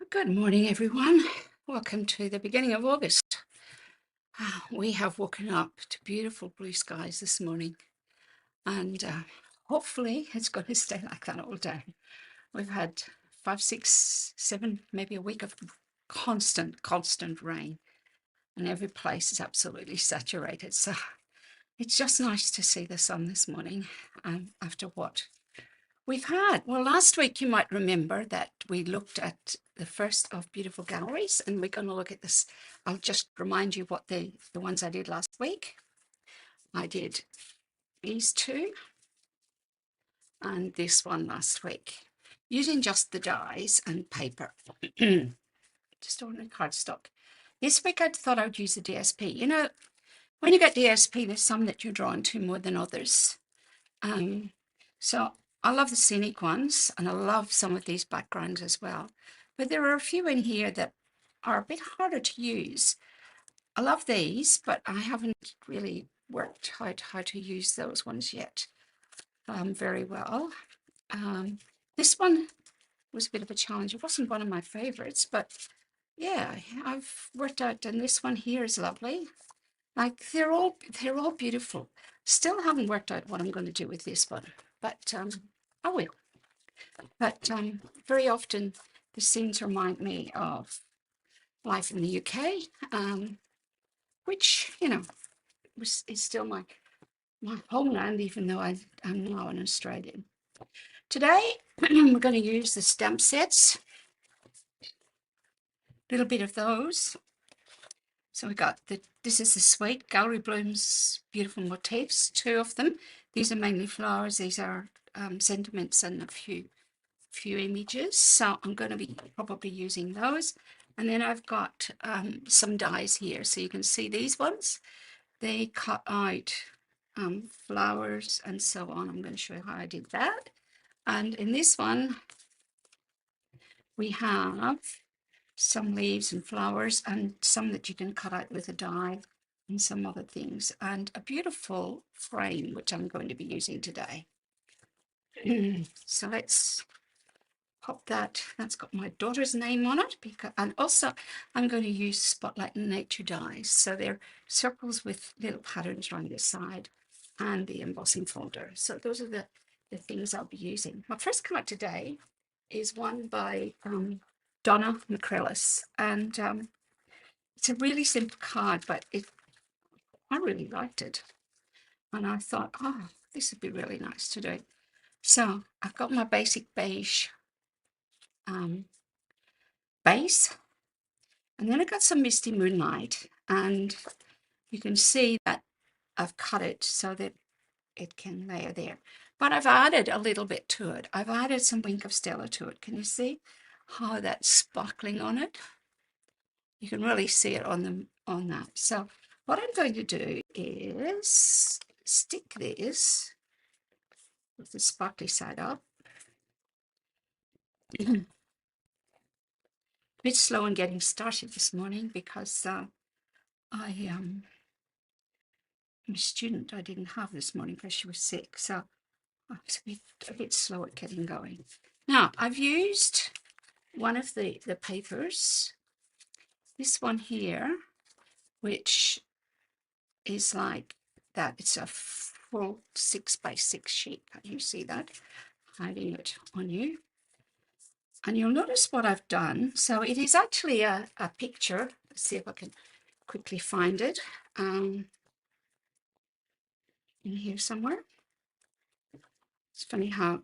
Good morning, everyone. Welcome to the beginning of August. We have woken up to beautiful blue skies this morning, and hopefully it's going to stay like that all day. We've had 5, 6, 7, maybe a week of constant rain, and every place is absolutely saturated. So it's just nice to see the sun this morning after what we've had. Well, last week you might remember that we looked at the first of beautiful galleries, and we're going to look at this. I'll just remind you what the ones I did last week. I did these two and this one last week using just the dies and paper, just ordinary cardstock. This week I thought I would use the DSP. You know, when you get DSP, there's some that you're drawn to more than others. So I love the scenic ones, and I love some of these backgrounds as well. But there are a few in here that are a bit harder to use. I love these, but I haven't really worked out how to use those ones yet very well. This one was a bit of a challenge. It wasn't one of my favorites, but yeah, I've worked out, and this one here is lovely. Like they're all beautiful. Still haven't worked out what I'm going to do with this one, but I will. But very often the scenes remind me of life in the UK, which, you know, is still my homeland, even though I'm now an Australian. Today, we're going to use the stamp sets, a little bit of those. So we got this is the Suite Gallery Bloom's beautiful motifs, 2 of them. These are mainly flowers. These are sentiments and a few images. So I'm going to be probably using those. And then I've got some dies here. So you can see these ones. They cut out flowers and so on. I'm going to show you how I did that. And in this one, we have some leaves and flowers and some that you can cut out with a die and some other things, and a beautiful frame, which I'm going to be using today. So let's pop that. That's got my daughter's name on it, and also I'm going to use Spotlight Nature dies. So they're circles with little patterns around the side and the embossing folder. So those are the things I'll be using. My first card today is one by Donna McCrellis, and it's a really simple card, but I really liked it, and I thought, oh, this would be really nice to do. So I've got my basic beige base, and then I got some Misty Moonlight, and you can see that I've cut it so that it can layer there. But I've added a little bit to it. I've added some Wink of Stella to it. Can you see how that's sparkling on it? You can really see it on that. So what I'm going to do is stick this with the sparkly side up. A bit slow in getting started this morning because I'm a student I didn't have this morning because she was sick. So I was a bit slow at getting going. Now I've used one of the papers, this one here, which is like that. It's a full 6x6 sheet. Can you see that? Hiding it on you. And you'll notice what I've done. So it is actually a picture. Let's see if I can quickly find it. In here somewhere. It's funny how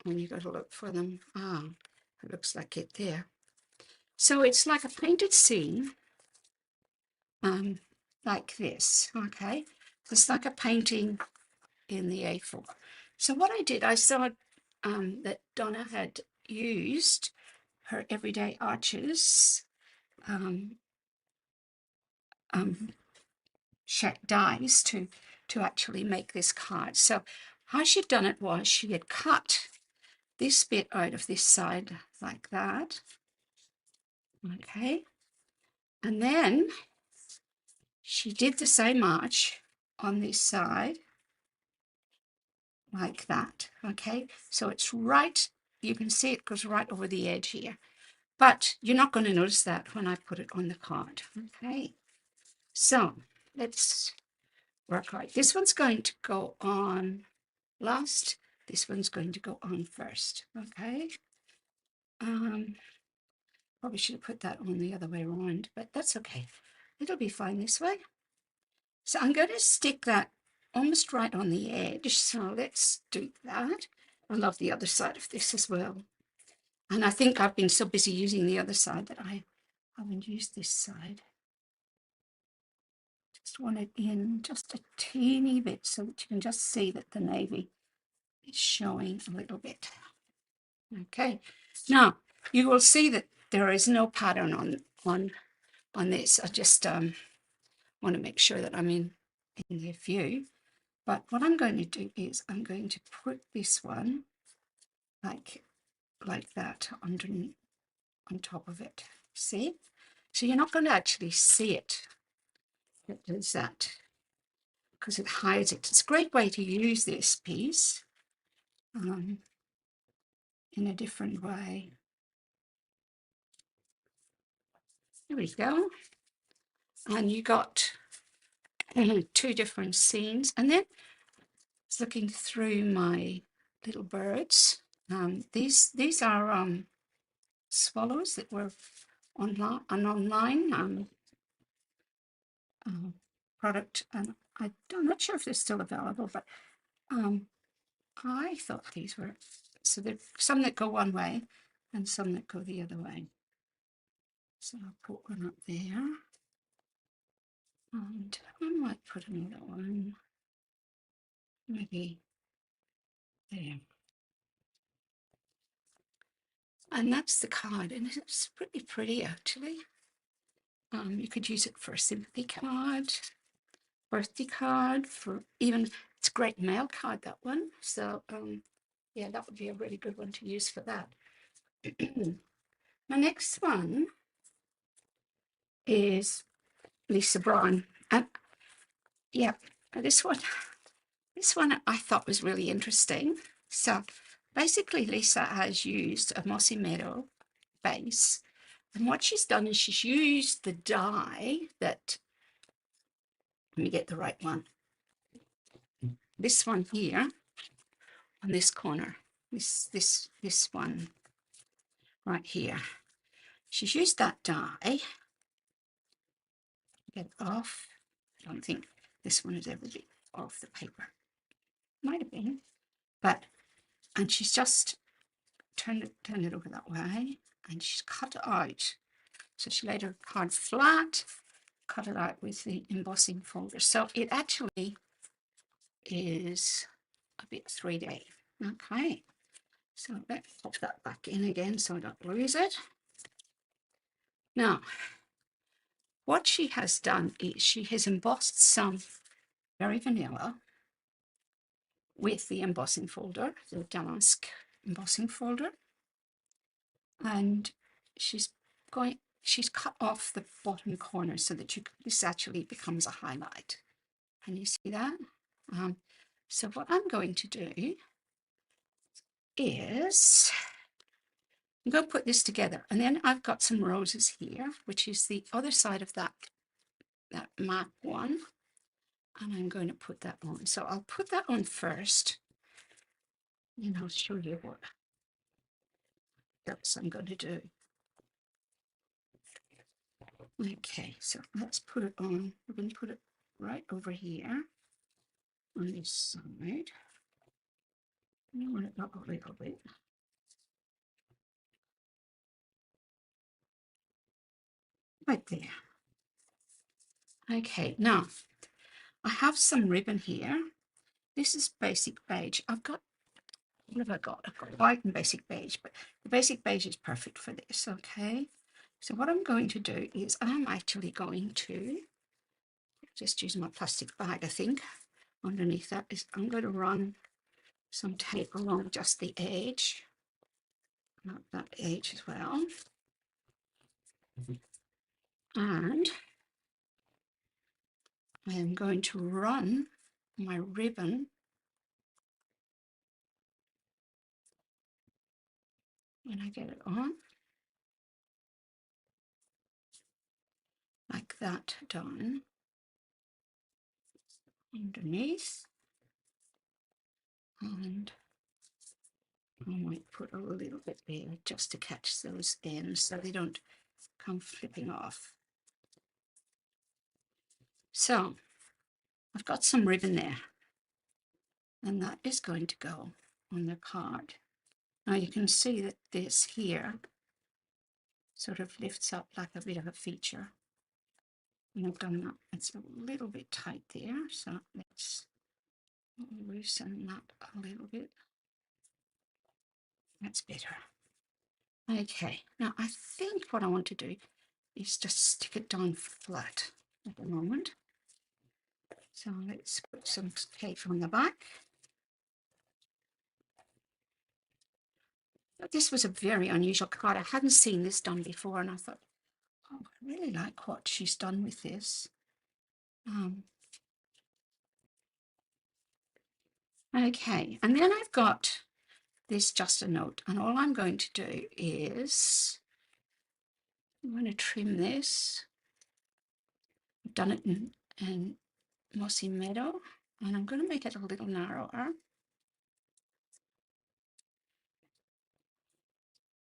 when you go to look for them, it looks like it there. So it's like a painted scene, like this, okay? It's like a painting in the A4. So what I did, I saw that Donna had used her Everyday Arches dies to actually make this card. So how she'd done it was she had cut this bit out of this side like that, okay, and then she did the same arch on this side like that, okay. So it's right, you can see it goes right over the edge here, but you're not going to notice that when I put it on the card. Okay, so let's work out. This one's going to go on last. This one's going to go on first. Okay. Probably should have put that on the other way around, but that's okay. It'll be fine this way. So I'm going to stick that almost right on the edge. So let's do that. I love the other side of this as well. And I think I've been so busy using the other side that I haven't used this side. Just want it in just a teeny bit so that you can just see that the navy is showing a little bit. Okay, now you will see that there is no pattern on this. I just want to make sure that I'm in the view. But what I'm going to do is I'm going to put this one like that underneath, on top of it. See? So you're not going to actually see it. It does that because it hides it. It's a great way to use this piece in a different way. There we go. And you got two different scenes. And then I was looking through my little birds. These are swallows that were online, an online product, and I'm not sure if they're still available, but I thought these were, so there's some that go one way and some that go the other way. So I'll put one up there, and I might put another one maybe there. And that's the card, and it's pretty pretty actually. You could use it for a sympathy card, birthday card, for even, it's a great mail card, that one. So yeah, that would be a really good one to use for that. My next one is Lisa Brown, and yeah, this one I thought was really interesting. So basically Lisa has used a Mossy Meadow base, and what she's done is she's used the die that, let me get the right one, this one here on this corner, this one right here. She's used that die. Get it off. I don't think this one has ever been off the paper. Might have been, but, and she's just turned it over that way, and she's cut it out. So she laid her card flat, cut it out with the embossing folder. So it actually is a bit 3D. Okay, so let's pop that back in again so I don't lose it. Now, what she has done is she has embossed some very vanilla with the embossing folder, the Damask embossing folder, and she's cut off the bottom corner so that this actually becomes a highlight. Can you see that? So what I'm going to do is I'm going to put this together, and then I've got some roses here, which is the other side of that map one, and I'm going to put that on. So I'll put that on first, and I'll show you what else I'm going to do. Okay, so let's put it on. We're going to put it right over here on this side. I want it up a little bit. Right there. Okay, now I have some ribbon here. This is basic beige. I've got, what have I got? I've got white and basic beige, but the basic beige is perfect for this, okay? So what I'm going to do is I'm actually going to just use my plastic bag, I think. Underneath that is I'm going to run some tape along just the edge, not that edge as well. And I am going to run my ribbon when I get it on. stick that down underneath, and I might put a little bit there just to catch those ends so they don't come flipping off. So I've got some ribbon there, and that is going to go on the card. Now you can see that this here sort of lifts up like a bit of a feature. And I've done that. It's a little bit tight there, so let's loosen that a little bit. That's better. Okay, now I think what I want to do is just stick it down flat at the moment. So let's put some tape on the back. This was a very unusual card. I hadn't seen this done before, and I thought, oh, I really like what she's done with this. Okay, and then I've got this just a note, and all I'm going to do is I'm going to trim this. I've done it in Mossy Meadow, and I'm going to make it a little narrower.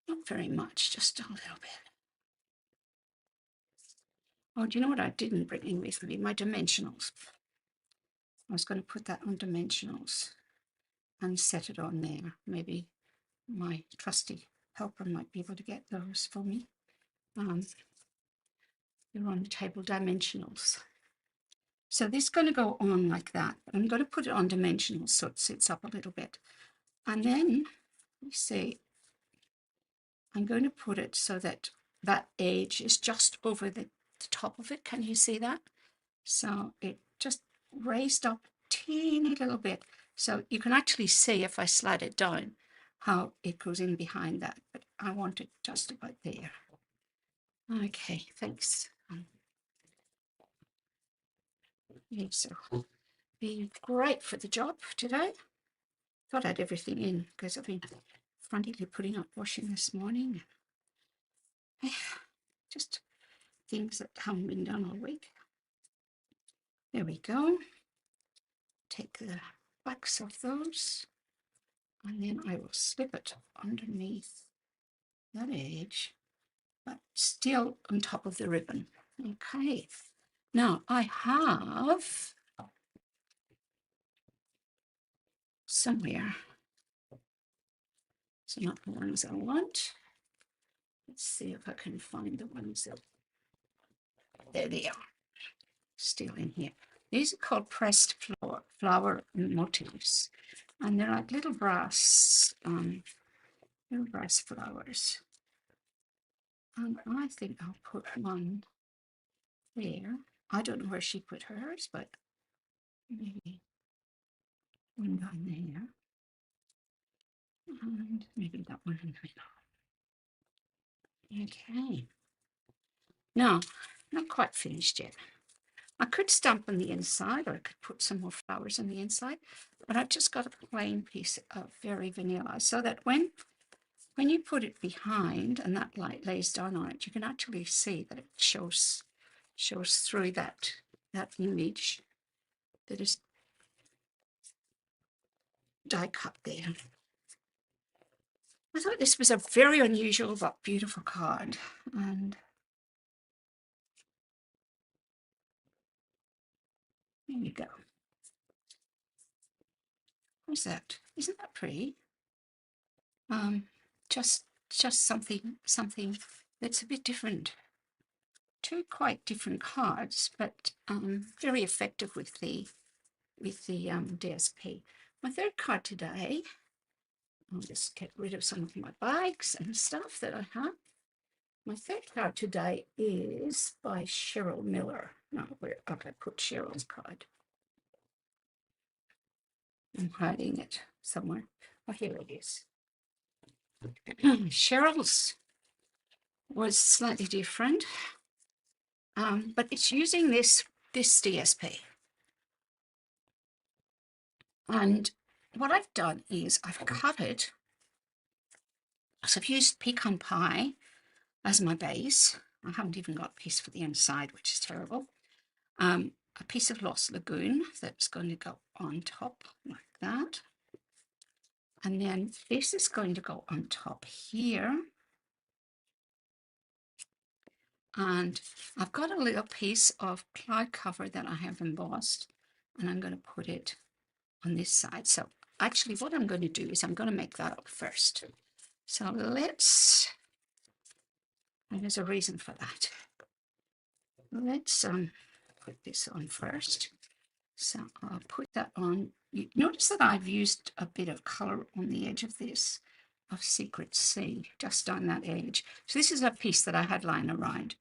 Not very much, just a little bit. Oh, do you know what I didn't bring in with me? My dimensionals. I was going to put that on dimensionals and set it on there. Maybe my trusty helper might be able to get those for me. They're on the table, dimensionals. So this is going to go on like that. I'm going to put it on dimensionals so it sits up a little bit. And then, you see, I'm going to put it so that that edge is just over the top of it. Can you see that? So it just raised up a teeny little bit. So you can actually see if I slide it down how it goes in behind that. But I want it just about there. Okay, thanks. These will be great for the job today. Thought I had everything in because I've been frantically putting up washing this morning. Just things that haven't been done all week. There we go. Take the backs of those, and then I will slip it underneath that edge, but still on top of the ribbon. Okay. Now I have somewhere, so not the ones I want. Let's see if I can find the ones that, there they are, still in here. These are called pressed flower motifs, and they're like little brass flowers. And I think I'll put one there. I don't know where she put hers, but maybe one down there, and maybe that one in the middle. Okay. Now, not quite finished yet. I could stamp on the inside, or I could put some more flowers on the inside, but I've just got a plain piece of very vanilla, so that when you put it behind and that light lays down on it, you can actually see that it shows through that image that is die cut there. I thought this was a very unusual but beautiful card, and there you go. What's that? Isn't that pretty? Just something that's a bit different. Two quite different cards, but very effective with the DSP. My third card today, I'll just get rid of some of my bags and stuff that I have. My third card today is by Cheryl Miller. No, where I put Cheryl's card. I'm hiding it somewhere. Oh, here it is. Cheryl's was slightly different, but it's using this DSP. And what I've done is I've cut it. So I've used pecan pie as my base, I haven't even got a piece for the inside, which is terrible. A piece of Lost Lagoon that's going to go on top like that. And then this is going to go on top here. And I've got a little piece of cloud cover that I have embossed, and I'm going to put it on this side. So actually what I'm going to do is I'm going to make that up first. So let's, and there's a reason for that. Let's put this on first. So I'll put that on. You notice that I've used a bit of color on the edge of this, of Secret Sea, just on that edge. So this is a piece that I had lying around,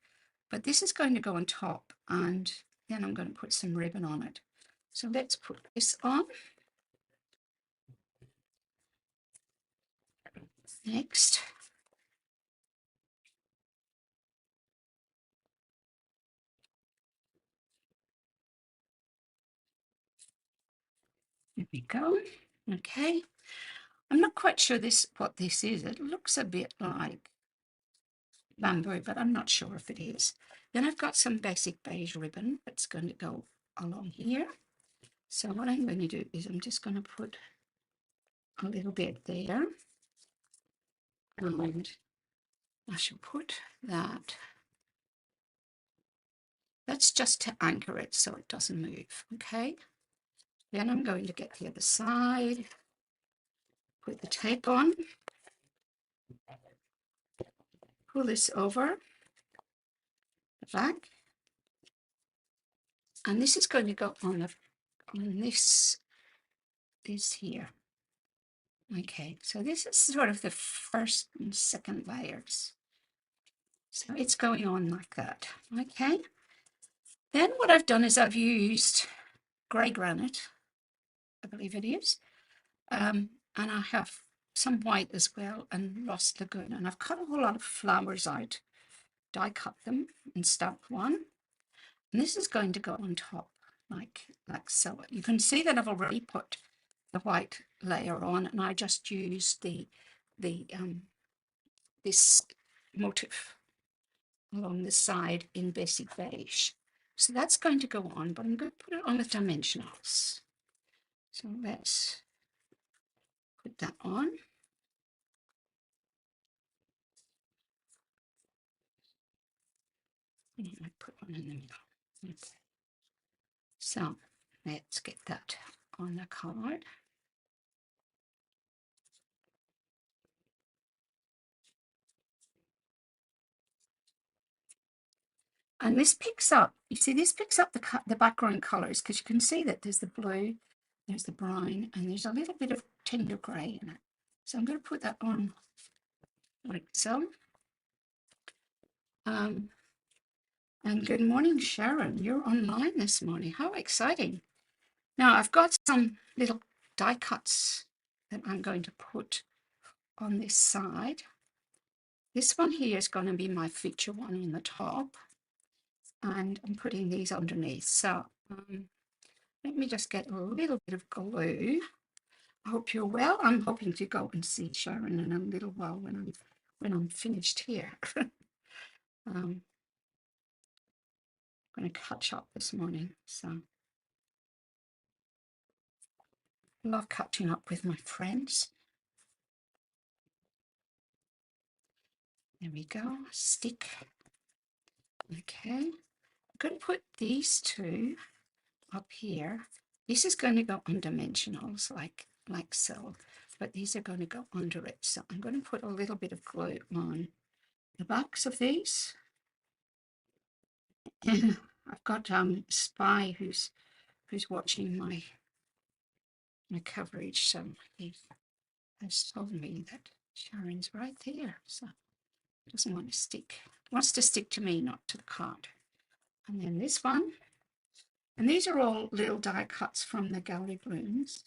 but this is going to go on top, and then I'm going to put some ribbon on it. So let's put this on. Next. There we go. Okay. I'm not quite sure what this is. It looks a bit like bamboo, but I'm not sure if it is. Then I've got some basic beige ribbon that's going to go along here. So what I'm going to do is I'm just going to put a little bit there. And I shall put that. That's just to anchor it so it doesn't move, okay? Then I'm going to get the other side, put the tape on, pull this over the back, and this is going to go on this here. Okay, so this is sort of the first and second layers. So it's going on like that, okay? Then what I've done is I've used grey granite, I believe it is, and I have some white as well, and Lost Lagoon, and I've cut a whole lot of flowers out, die cut them and stamped one, and this is going to go on top like so. You can see that I've already put the white layer on, and I just used this motif along the side in basic beige. So that's going to go on, but I'm going to put it on with dimensionals. So let's put that on. And I put one in the middle. Okay. So let's get that on the card. And this picks up, you see, this picks up the background colors, because you can see that there's the blue, there's the brown, and there's a little bit of tender gray in it. So I'm going to put that on like so. And good morning, Sharon. You're online this morning. How exciting. Now I've got some little die cuts that I'm going to put on this side. This one here is going to be my feature one on the top, and I'm putting these underneath. So let me just get a little bit of glue. I hope you're well. I'm hoping to go and see Sharon in a little while when I'm finished here. I'm going to catch up this morning. So love catching up with my friends. There we go. Stick. Okay. I'm going to put these two up here. This is going to go on dimensionals like so, but these are going to go under it. So I'm going to put a little bit of glue on the backs of these. I've got Spy who's watching my coverage, so he has told me that Sharon's right there, so doesn't want to stick. Wants to stick to me, not to the card. And then this one, and these are all little die cuts from the Gallery Blooms,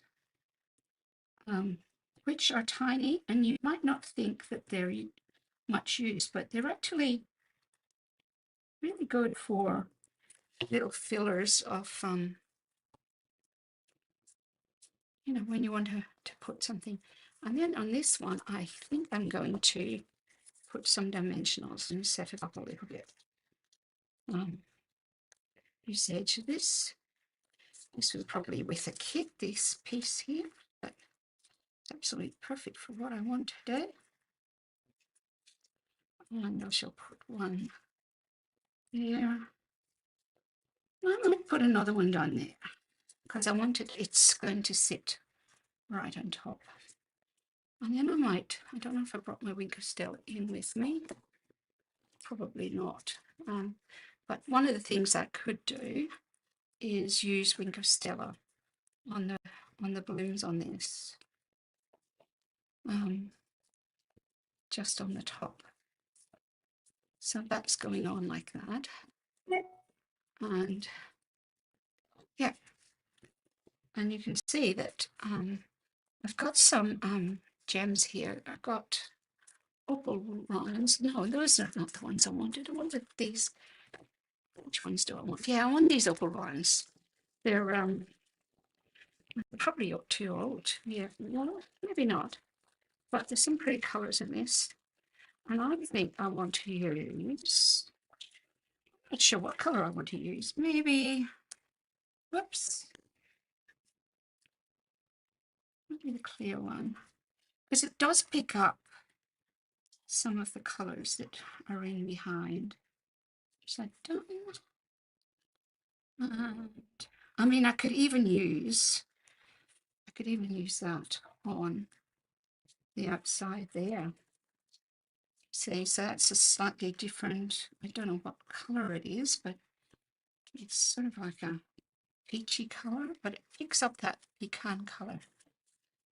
which are tiny, and you might not think that they're much use, but they're actually really good for little fillers of you know, when you want to put something. And then on this one, I think I'm going to put some dimensionals and set it up a little bit. usage of this. This was probably with a kit, this piece here, but it's absolutely perfect for what I want today. And I shall put one there. I'm going to put another one down there because I want it's going to sit right on top. And then I don't know if I brought my Wink of Stella in with me. Probably not. But one of the things I could do is use Wink of Stella on the blooms on this. Just on the top. So that's going on like that. And yeah, and you can see that I've got some gems here. I've got opal lines. No, those are not the ones I wanted. I wanted these. Which ones do I want? Yeah, I want these opal lines. They're probably too old. Yeah, no, maybe not. But there's some pretty colours in this. And I think I want to use, not sure what colour I want to use. Maybe, whoops, maybe the clear one. Because it does pick up some of the colours that are in behind. So I don't, and, I mean, I could even use that on the outside there. See, so that's a slightly different, I don't know what colour it is, but it's sort of like a peachy colour, but it picks up that pecan colour.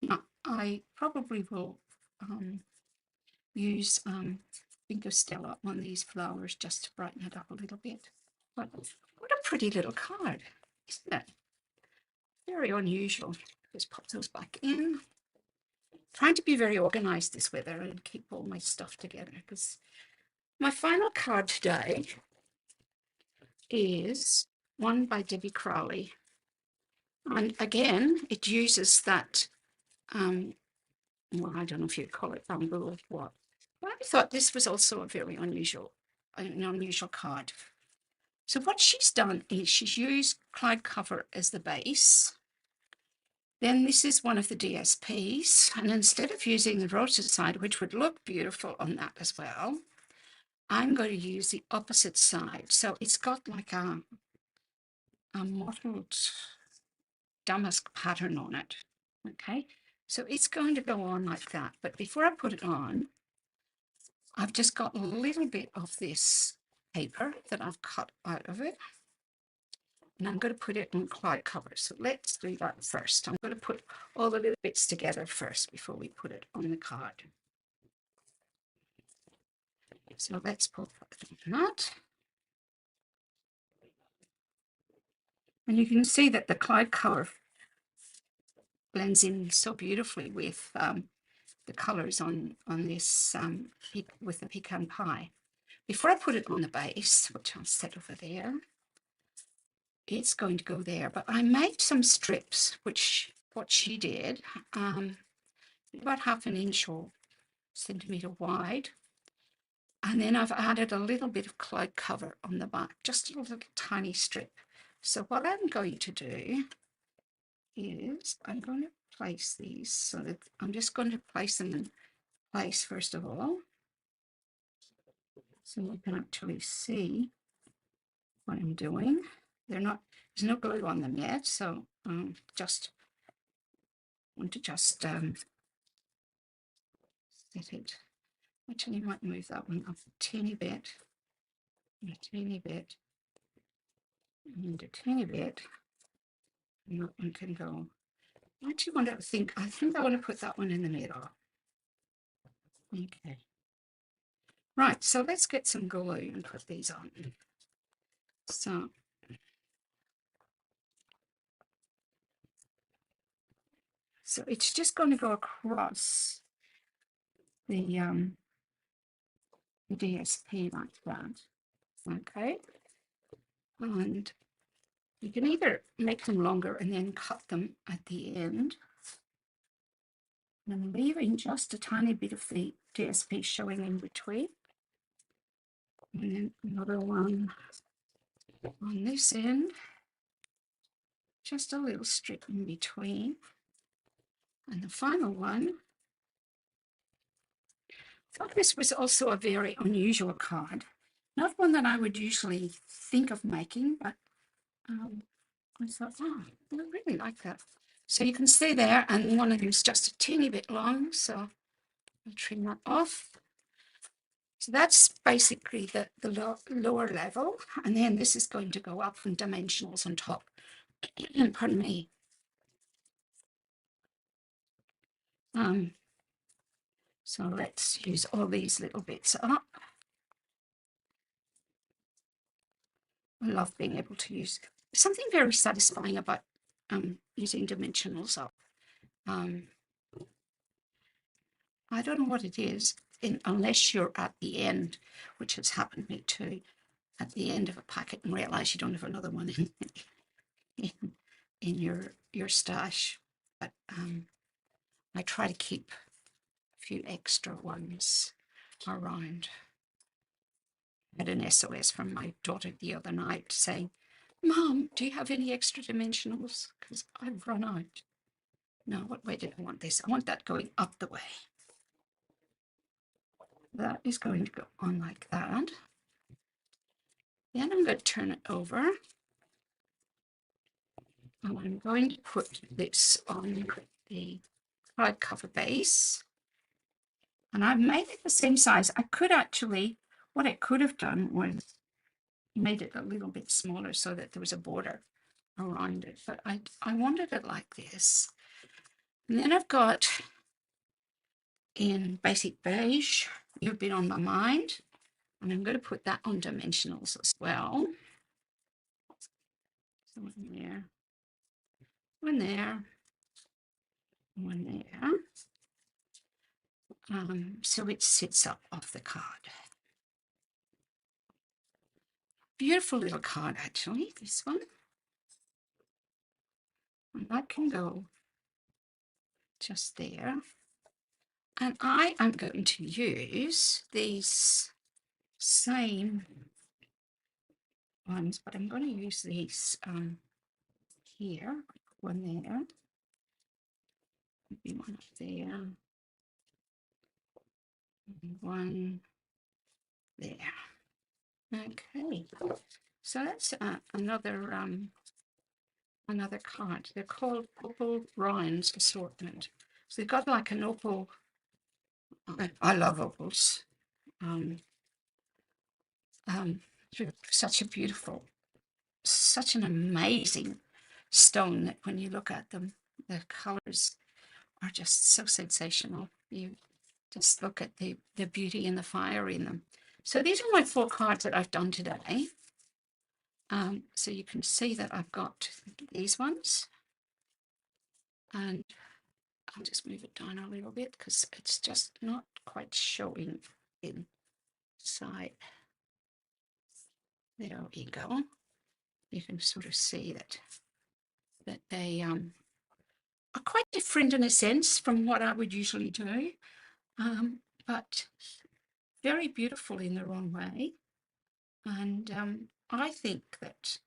Now, I probably will use Wink of Stella on these flowers just to brighten it up a little bit. But what a pretty little card, isn't it? Very unusual. Just pop those back in. Trying to be very organised this weather and keep all my stuff together, because my final card today is one by Debbie Crowley. And again, it uses that, well, I don't know if you'd call it bamboo or what. But I thought this was also a very unusual card. So what she's done is she's used Cloud Cover as the base. Then this is one of the DSPs. And instead of using the roses side, which would look beautiful on that as well, I'm going to use the opposite side. So it's got like a mottled damask pattern on it. Okay, so it's going to go on like that. But before I put it on, I've just got a little bit of this paper that I've cut out of it. And I'm going to put it in cloud cover. So let's do that first. I'm going to put all the little bits together first before we put it on the card. So let's put that. And you can see that the cloud cover blends in so beautifully with the colours on this with the pecan pie. Before I put it on the base, which I'll set over there, it's going to go there. But I made some strips, which what she did, about 1/2 inch or centimetre wide. And then I've added a little bit of cloud cover on the back, just a little tiny strip. So what I'm going to do is I'm going to place these so that I'm just going to place them in place first of all. So you can actually see what I'm doing. They're not, there's no glue on them yet, so just want to just set it. Actually, you might move that one up a teeny bit, and a teeny bit, and a teeny bit. And that one can go. I actually want to think, I think I want to put that one in the middle. Okay. Right, so let's get some glue and put these on. So it's just going to go across the DSP like that. Okay. And you can either make them longer and then cut them at the end, and I'm leaving just a tiny bit of the DSP showing in between. And then another one on this end, just a little strip in between. And the final one, I thought this was also a very unusual card. Not one that I would usually think of making, but I thought, oh, I really like that. So you can see there, and one of them is just a teeny bit long, so I'll trim that off. So that's basically the lower level, and then this is going to go up from dimensionals on top. Pardon me. So let's use all these little bits up. I love being able to use, there's something very satisfying about using dimensionals up. I don't know what it is, unless you're at the end, which has happened to me too, at the end of a packet and realize you don't have another one in your stash. But I try to keep a few extra ones around. I had an SOS from my daughter the other night saying, Mom, do you have any extra dimensionals? Because I've run out. No, what way did I want this? I want that going up the way. That is going to go on like that. Then I'm going to turn it over. And I'm going to put this on the hardcover base. And I've made it the same size. I could actually, what I could have done was made it a little bit smaller so that there was a border around it. But I wanted it like this. And then I've got in basic beige, You've Been on My Mind. And I'm going to put that on dimensionals as well. So one there, one there, one there. So it sits up off the card. Beautiful little card, actually, this one. And that can go just there. And I am going to use these same ones, but I'm going to use these here. One there, maybe one up there, and one there. Okay, so that's another card. They're called Opal Ryan's Assortment. So they've got like an opal. I love opals. Such a beautiful, such an amazing stone that when you look at them, the colors are just so sensational. You just look at the beauty and the fire in them. So these are my 4 cards that I've done today. So you can see that I've got these ones, and I'll just move it down a little bit because it's just not quite showing inside. There we go. You can sort of see that they are quite different in a sense from what I would usually do, but very beautiful in their own way. And I think that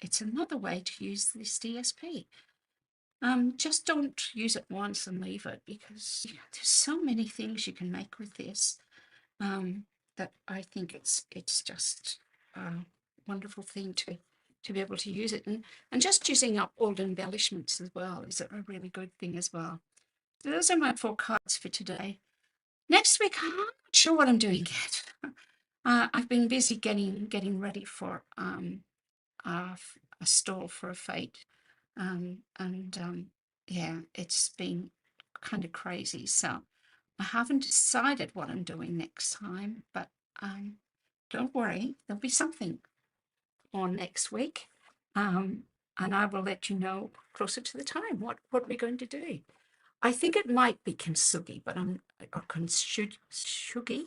it's another way to use this DSP. Just don't use it once and leave it, because there's so many things you can make with this that I think it's just a wonderful thing to be able to use it. And just using up old embellishments as well is a really good thing as well. So those are my 4 cards for today. Next week, I'm not sure what I'm doing yet. I've been busy getting ready for a stall for a fete. Yeah, it's been kind of crazy. So I haven't decided what I'm doing next time, but don't worry, there'll be something on next week. And I will let you know closer to the time what we're going to do. I think it might be kintsugi, but or kintsugi.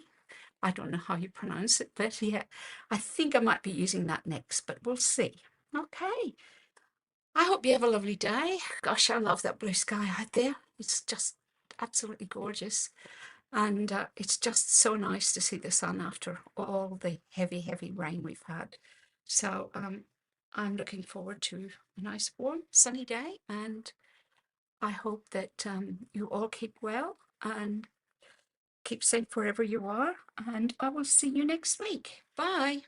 I don't know how you pronounce it, but yeah, I think I might be using that next, but we'll see. Okay. I hope you have a lovely day. Gosh, I love that blue sky out there. It's just absolutely gorgeous. And it's just so nice to see the sun after all the heavy, heavy rain we've had. So I'm looking forward to a nice warm sunny day, and I hope that you all keep well and keep safe wherever you are, and I will see you next week. Bye.